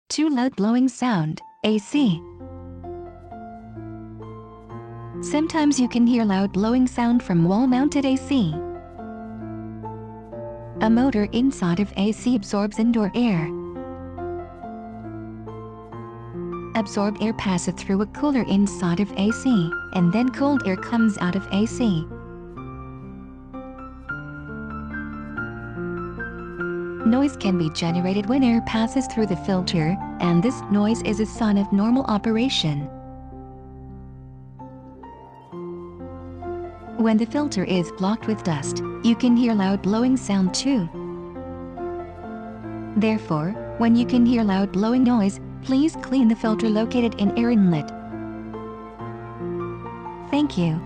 Too loud blowing sound, AC. Sometimes you can hear loud blowing sound from wall-mounted AC. A motor inside of AC absorbs indoor air. Absorbed air passes through a cooler inside of AC, and then cold air comes out of AC. Noise can be generated when air passes through the filter, and this noise is a sign of normal operation. When the filter is blocked with dust, you can hear loud blowing sound too. Therefore, when you can hear loud blowing noise, please clean the filter located in air inlet. Thank you.